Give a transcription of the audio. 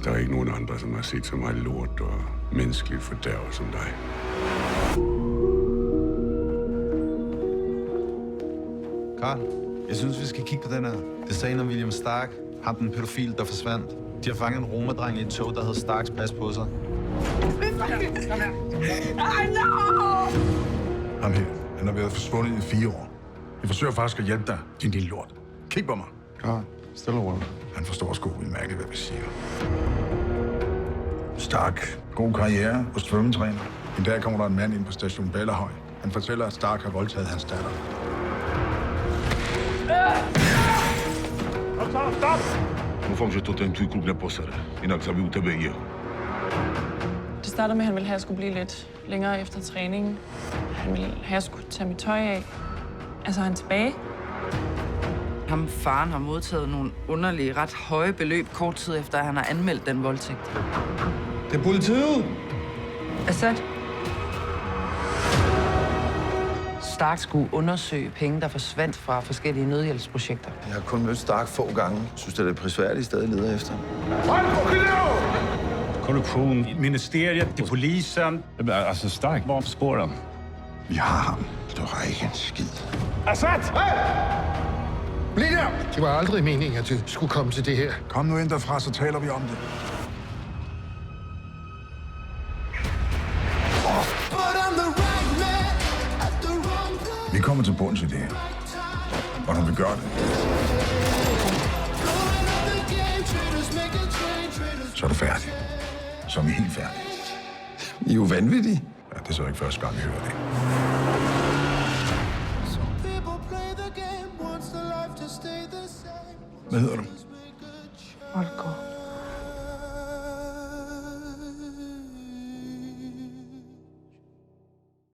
Der er ikke nogen andre, som har set så meget lort og menneskeligt fordærv som dig. Karl, jeg synes, vi skal kigge på den her. Det sagde en om William Stark, ham den pædofil, der forsvandt. De har fanget en romerdreng i et tog, der havde Starks pas på sig. Ham her, han har været forsvundet i 4 år. Jeg forsøger faktisk at hjælpe dig, din lille lort. Kig på mig. Karl, stille og roligt. Han forstår sgu udmærket, hvad vi siger. Stark, god karriere hos svømmetræner. En dag kommer der en mand ind på station Bellahøj. Han fortæller, at Stark har voldtaget hans datter. Stop! Nu får vi tot en tykul na posere. Inak så vi ud tilbage her. Det startede med, at han ville have, at jeg skulle blive lidt længere efter træningen. Han ville have, at jeg skulle tage mit tøj af. Altså, han er tilbage. Faren har modtaget nogle underlige, ret høje beløb kort tid efter, at han har anmeldt den voldtægt. Det er politiet! Assad. Stark skulle undersøge penge, der forsvandt fra forskellige nødhjælpsprojekter. Jeg har kun mødt Stark få gange. Synes, det er det prisværdige sted, leder efter. Korruption, ministeriet, til polisen. Altså Stark, hvor spår han? Vi har ham. Du har ikke en skid. Assad! Bliv der! Det var aldrig meningen, at du skulle komme til det her. Kom nu ind derfra, så taler vi om det. Vi kommer til bunds i det her. Og når vi gør det, så er du færdig. Så er vi helt færdige. I er jo vanvittige. Ja, det er så ikke første gang, vi hører det. Hvad hedder du? Olgaard.